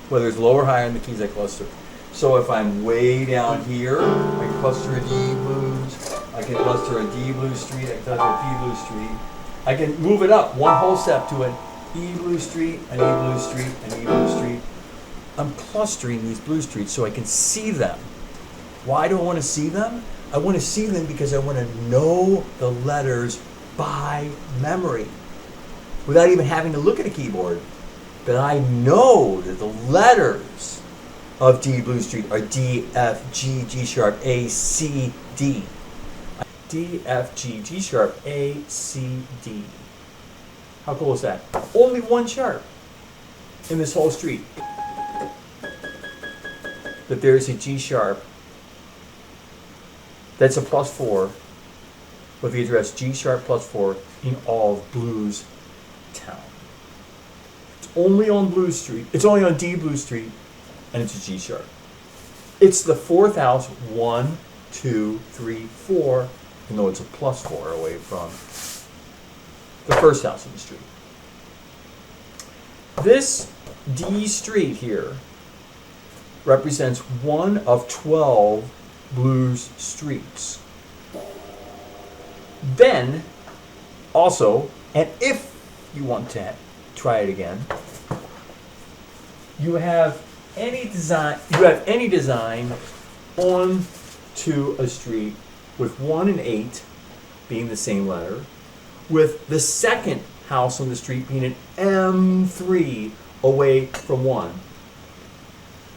whether it's low or high on the keys I cluster. So if I'm way down here, I can cluster a D blues, I can cluster a D blues street, I can cluster a D blues street. I can move it up one whole step to an E blues street, an E blues street, an E blues street. I'm clustering these blues streets so I can see them. Why do I want to see them? I want to see them because I want to know the letters by memory without even having to look at a keyboard. But I know that the letters of D blues street are D, F, G, G sharp, A, C, D. D, F, G, G sharp, A, C, D. How cool is that? Only one sharp in this whole street. That there is a G sharp that's a +4 with the address G sharp +4 in all of Blues Town. It's only on Blues Street. It's only on D Blues Street, and it's a G sharp. It's the fourth house, 1, 2, 3, 4, even though it's a +4 away from the first house in the street. This D street here represents one of 12 blues streets. Then, also, and if you want to try it again, you have any design on to a street with 1 and 8 being the same letter, with the second house on the street being an M3 away from 1.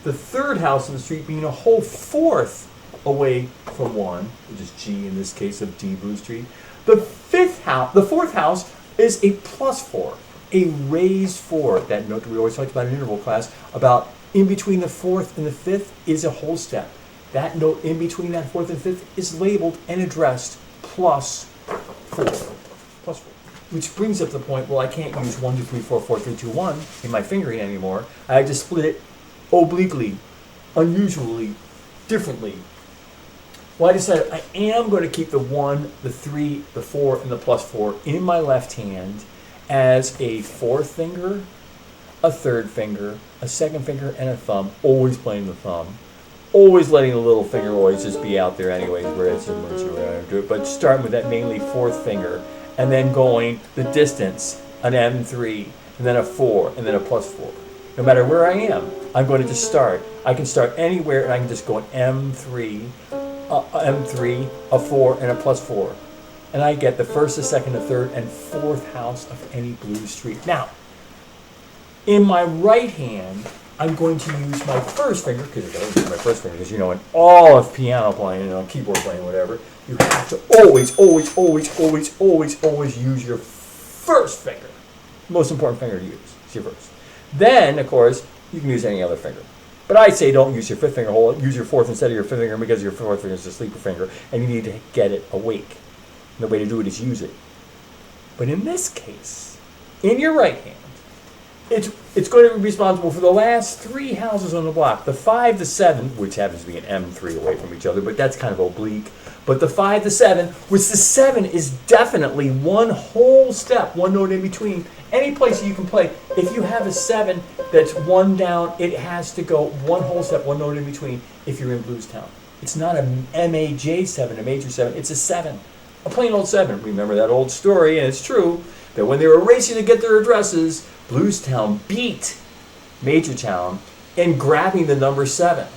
The third house on the street being a whole fourth away from 1, which is G in this case of D Blue Street. The fourth house is a +4, a raised 4. That note that we always talked about in interval class, about in between the fourth and the fifth is a whole step. That note in between that fourth and fifth is labeled and addressed +4. +4. Which brings up the point, well, I can't use 1, 2, 3, 4, 4, 3, 2, 1 in my fingering anymore. I have to split it obliquely, unusually, differently. Well, I decided I am going to keep the 1, the 3, the 4, and the +4 in my left hand as a fourth finger, a third finger, a second finger, and a thumb, always playing the thumb. Always letting the little finger always just be out there anyways, where it's emerging, where I do it. But starting with that mainly fourth finger, and then going the distance, an M3, and then a 4, and then a +4. No matter where I am, I'm going to just start. I can start anywhere, and I can just go an M3, a 4, and a +4. And I get the first, the second, the third, and fourth house of any blues street. Now, in my right hand, I'm going to use my first finger, because I gotta use my first finger, because in all of piano playing, keyboard playing, whatever, you have to always use your first finger. Most important finger to use is your first. Then, of course, you can use any other finger. But I say don't use your fifth finger, use your fourth instead of your fifth finger, because your fourth finger is the sleeper finger, and you need to get it awake. And the way to do it is use it. But in this case, in your right hand, it's going to be responsible for the last 3 houses on the block. The 5, the 7, which happens to be an M3 away from each other, but that's kind of oblique. But the 5, the 7, which the 7 is definitely one whole step, one note in between. Any place you can play, if you have a 7 that's 1 down, it has to go one whole step, one note in between if you're in Blues Town. It's not a MAJ 7, a major 7, it's a 7. A plain old 7. Remember that old story, and it's true, that when they were racing to get their addresses, Blues Town beat Major Town in grabbing the number 7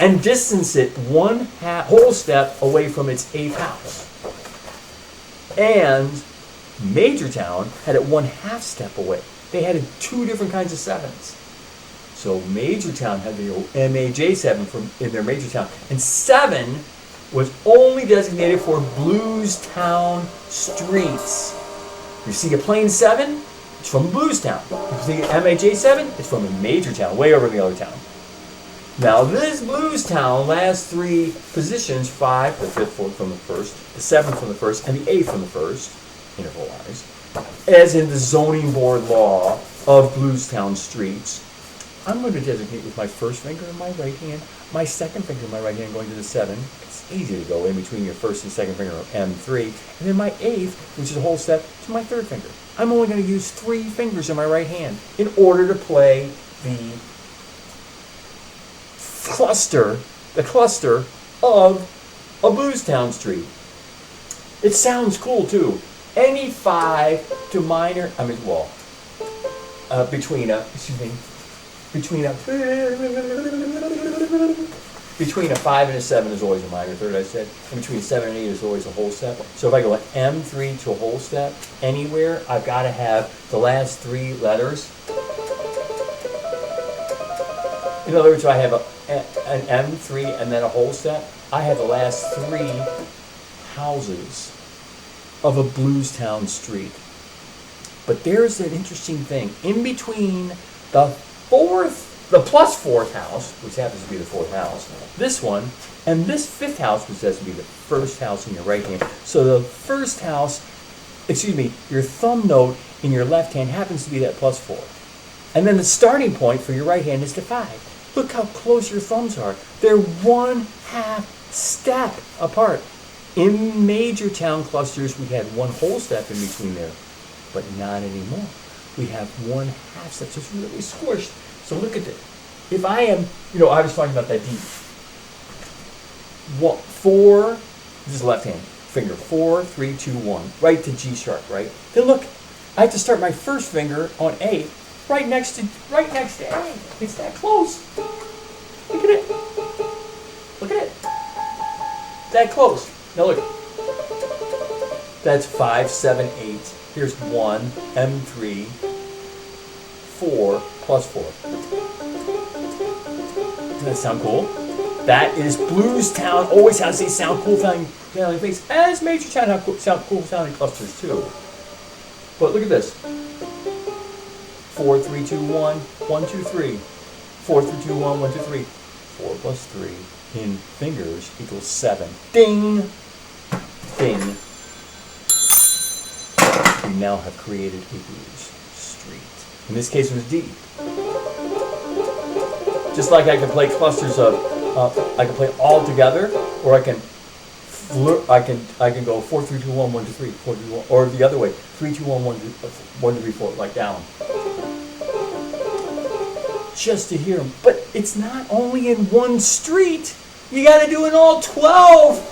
and distanced it one whole step away from its 8th house. And Major Town had it 1/2 step away. They had 2 different kinds of 7s. So Major Town had the MAJ 7 in their Major Town, and 7 was only designated for Blues Town streets. You see a plain 7, it's from Blues Town. You see an MAJ 7, it's from a Major Town, way over in the other town. Now this Blues Town last 3 positions, 5, the 5th, 4th from the 1st, the 7th from the 1st, and the 8th from the 1st, interval-wise, as in the zoning board law of Blues Town streets. I'm going to designate with my first finger in my right hand, my second finger in my right hand going to the 7. It's easy to go in between your first and second finger of M3, and then my 8th, which is a whole step, to my third finger. I'm only going to use 3 fingers in my right hand in order to play the cluster of a blues town street. It sounds cool too. Any 5 to minor, between a 5 and a 7 is always a minor third, I said. And between 7 and 8 is always a whole step. So if I go an M3 to a whole step anywhere, I've got to have the last 3 letters. In other words, if I have an M3 and then a whole step, I have the last 3 houses of a blues town street. But there's an interesting thing. In between the plus 4th house, which happens to be the 4th house, this one, and this 5th house, which has to be the first house in your right hand. So the first house, your thumb note in your left hand happens to be that plus 4. And then the starting point for your right hand is the 5. Look how close your thumbs are. They're 1/2 step apart. In major town clusters, we had 1 whole step in between there, but not anymore. We have 1/2 step, so it's really squished. So look at this. If I am, I was talking about that D. 4, this is left hand finger, 4, 3, 2, 1, right to G sharp, right? Then look, I have to start my first finger on A, right next to A. It's that close. Look at it. Look at it. That close. Now look. That's 5, 7, 8. Here's 1, M3, 4, plus 4. Doesn't that sound cool? That is blues town. Always has these sound cool sounding things. As major town have cool sounding clusters too. But look at this. 4, 3, 2, 1, 1, 2, 3. 4, 3, 2, 1, 1, 2, 3. 4 plus 3 in fingers equals 7. Ding! Ding. We now have created a blues street. In this case, it was D. Just like I can play clusters of, I can play all together, or I can go 4, 3, 2, 1, 1, 2, 3, 4, 2, 1, or the other way, 3, 2, 1, 1, 2, 1, 2, 3, 4, like down. Just to hear them. But it's not only in one street. You got to do it in all 12.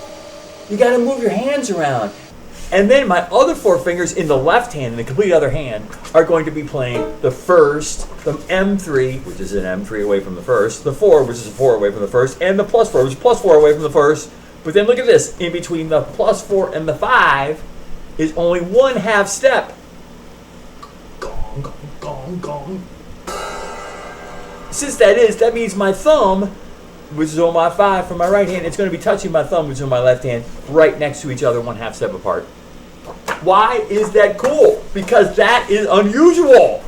You got to move your hands around. And then my other 4 fingers in the left hand, in the complete other hand, are going to be playing the first, the M3, which is an M3 away from the first, the 4, which is a 4 away from the first, and the plus 4, which is plus 4 away from the first. But then look at this. In between the plus 4 and the 5 is only 1/2 step. Gong, gong, gong, gong. Since that means my thumb, which is on my 5 from my right hand, it's going to be touching my thumb, which is on my left hand, right next to each other, 1/2 step apart. Why is that cool? Because that is unusual.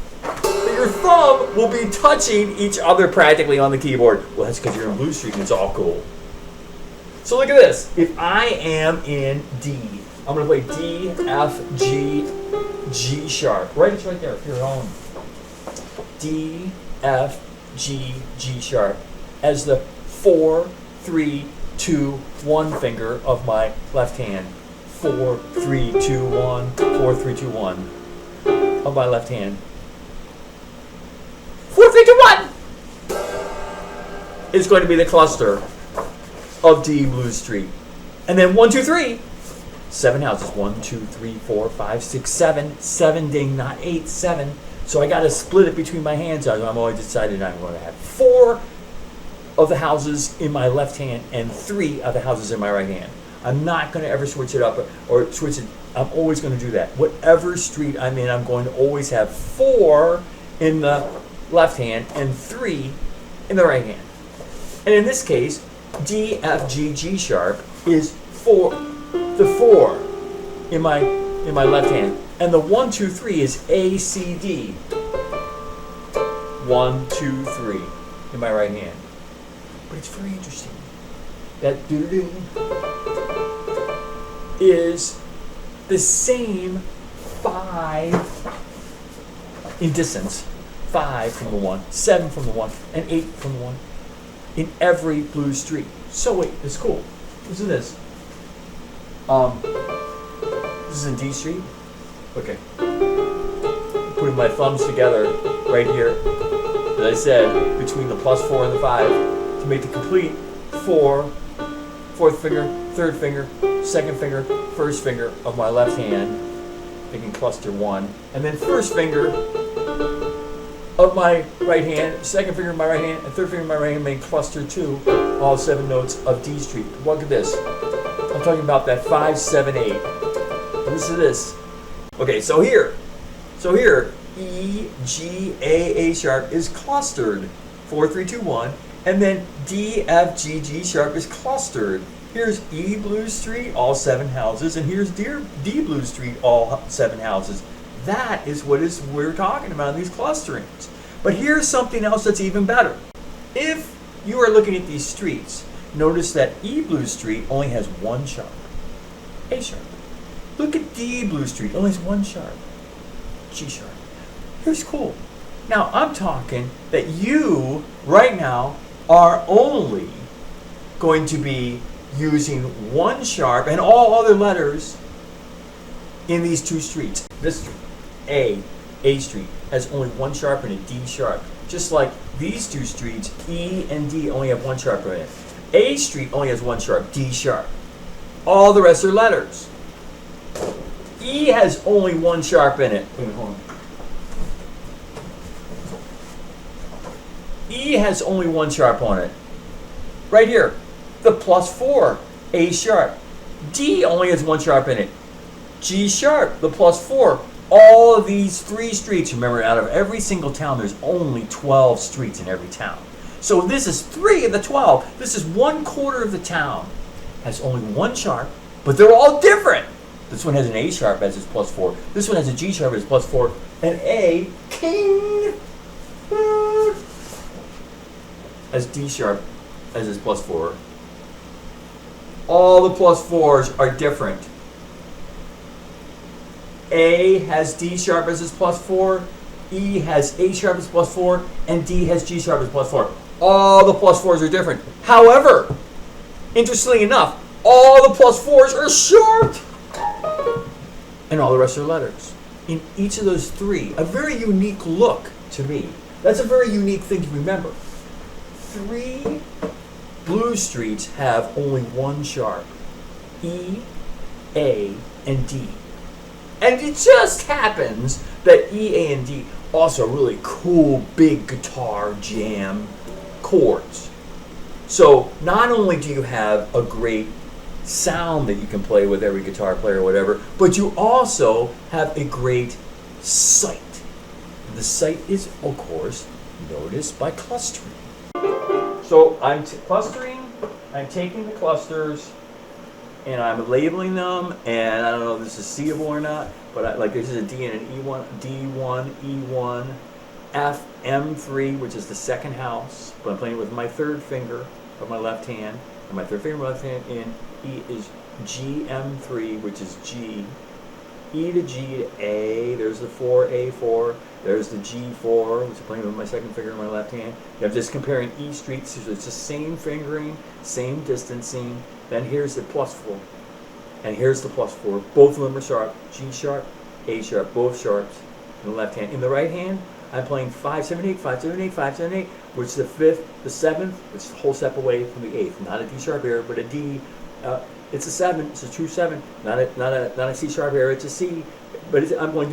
Your thumb will be touching each other practically on the keyboard. Well, that's because you're in Blue Street and it's all cool. So look at this. If I am in D, I'm going to play D, F, G, G sharp. It's right there. If you're on D, F, G, G sharp as the 4, 3, 2, 1 finger of my left hand. 4, 3, 2, 1, 4, 3, 2, 1 of my left hand. 4, 3, 2, 1 is going to be the cluster of D Blues Street. And then 1, 2, 3, 7 houses. 1, 2, 3, 4, 5, 6, 7. 7 ding, not 8, 7. So I got to split it between my hands. I'm always decided I'm going to have 4 of the houses in my left hand and 3 of the houses in my right hand. I'm not going to ever switch it up or switch it. I'm always going to do that. Whatever street I'm in, I'm going to always have 4 in the left hand and 3 in the right hand. And in this case, D, F, G, G sharp is the 4 in my left hand. And the 1, 2, 3 is A, C, D. 1, 2, 3 in my right hand. But it's very interesting. That doo-doo is the same 5 in distance. 5 from the 1, 7 from the 1, and 8 from the 1 in every blues street. So wait, it's cool. Listen to this. This is in D Street. Okay. Putting my thumbs together right here. as I said, between the +4 and the 5 to make the complete 4, fourth finger, third finger, second finger, first finger of my left hand, making cluster 1, and then first finger of my right hand, second finger of my right hand, and third finger of my right hand, making cluster 2, all 7 notes of D Street. Look at this. I'm talking about that 5, 7, 8. Listen to this. Okay, so here, E, G, A sharp is clustered, 4, 3, 2, 1, and then D, F, G, G sharp is clustered. Here's E Blues Street, all 7 houses, and here's D Blues Street, all 7 houses. That is what we're talking about in these clusterings. But here's something else that's even better. If you are looking at these streets, notice that E Blues Street only has 1 sharp, A sharp. Look at D Blues Street, only has 1 sharp, G sharp. Here's cool. Now I'm talking that you, right now, are only going to be using 1 sharp and all other letters in these 2 streets. This street, A Street, has only 1 sharp and a D sharp. Just like these 2 streets, E and D only have 1 sharp in it. A Street only has 1 sharp, D sharp. All the rest are letters. E has only 1 sharp in it. E has only 1 sharp on it. Right here, the +4, A sharp. D only has 1 sharp in it. G sharp, the +4. All of these 3 streets, remember, out of every single town, there's only 12 streets in every town. So this is 3 of the 12. This is 1/4 of the town. Has only 1 sharp, but they're all different. This one has an A sharp as its +4. This one has a G sharp as its +4. And A, king, has D sharp as its +4. All the +4s are different. A has D sharp as its +4, E has A sharp as +4, and D has G sharp as +4. All the +4s are different. However, interestingly enough, all the +4s are short, and all the rest are letters. In each of those 3, a very unique look to me. That's a very unique thing to remember. 3 blues streets have only 1 sharp, E, A, and D. And it just happens that E, A, and D also are really cool big guitar jam chords. So not only do you have a great sound that you can play with every guitar player or whatever, but you also have a great sight. The sight is, of course, noticed by clustering. So I'm clustering, I'm taking the clusters, and I'm labeling them, and I don't know if this is seeable or not, but like this is a D and an E1, D1, E1, F, M3, which is the second house, but I'm playing with my 3rd finger of my left hand, and my 3rd finger of my left hand in E is GM3, which is G, E to G to A, there's the 4, A4, there's the G4, which I'm playing with my 2nd finger in my left hand. I'm just comparing E streets, so it's the same fingering, same distancing. Then here's the +4, and here's the +4. Both of them are sharp, G sharp, A sharp, both sharps in the left hand. In the right hand, I'm playing 5, 7, 8, 5, 7, 8, 5, 7, 8, which is the 5th, the 7th, which is a whole step away from the 8th. Not a D sharp error, but a D. It's a 7. It's a true 7. Not a C sharp error. It's a C. But I'm going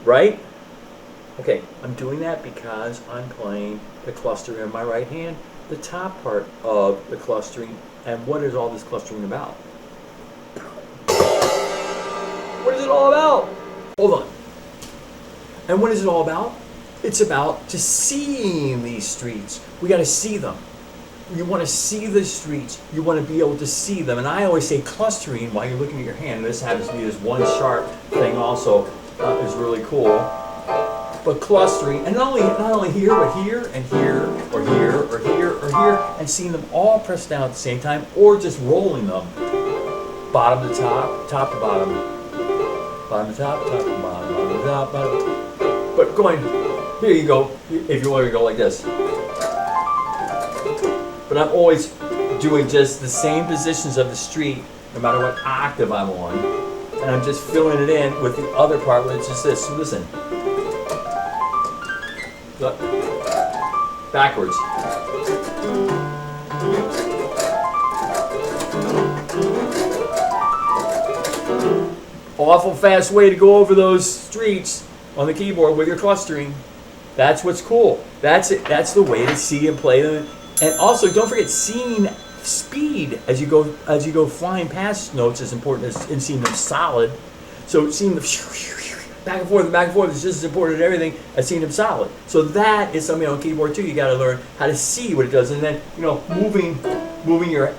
right. Okay, I'm doing that because I'm playing the cluster in my right hand, the top part of the clustering. And what is all this clustering about? What is it all about? Hold on. And what is it all about? It's about just seeing these streets. We got to see them. You want to see the streets. You want to be able to see them. And I always say clustering while you're looking at your hand. This happens to be this 1 sharp thing also is really cool. But clustering, and not only here, but here and here, or here, or here, or here, and seeing them all pressed down at the same time, or just rolling them, bottom to top, top to bottom, bottom to top, top to bottom, bottom to top, bottom. But going, here you go, if you want to go like this. But I'm always doing just the same positions of the street, no matter what octave I'm on. And I'm just filling it in with the other part, which is this. So listen. Look. Backwards. Awful fast way to go over those streets on the keyboard with your clustering. That's what's cool. That's it. That's the way to see and play them. And also, don't forget, seeing speed as you go flying past notes is important as in seeing them solid. So seeing them back and forth is just as important as everything as seeing them solid. So that is something on keyboard too. You got to learn how to see what it does, and then moving your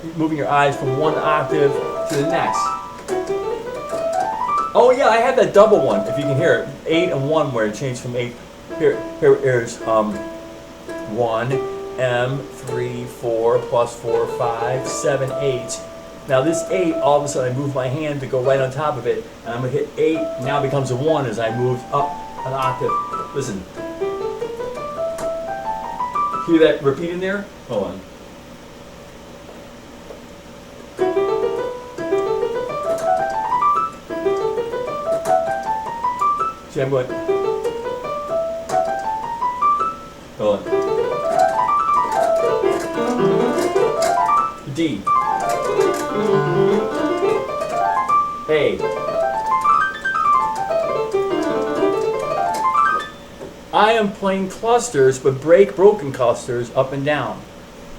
eyes from one octave to the next. Oh yeah, I have that double one. If you can hear it, 8 and 1, where it changed from 8. Here's 1 M 3 4 plus 4 5 7 8. Now this 8, all of a sudden I move my hand to go right on top of it, and I'm gonna hit 8. Now it becomes a 1 as I move up an octave. Listen. Hear that repeat in there? Hold on. See, I'm going. Hold on. D. A. I am playing clusters, but broken clusters up and down.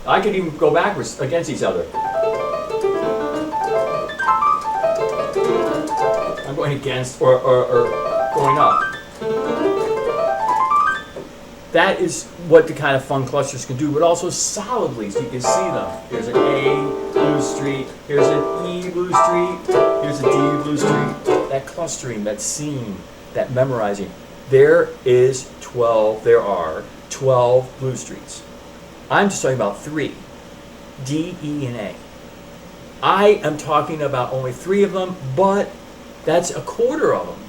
I could even go backwards against each other. I'm going against or going up. That is what the kind of fun clusters can do, but also solidly, so you can see them. Here's an A blue street, here's an E blue street, here's a D blue street. That clustering, that seeing, that memorizing. There are 12 blue streets. I'm just talking about 3, D, E, and A. I am talking about only 3 of them, but that's a quarter of them.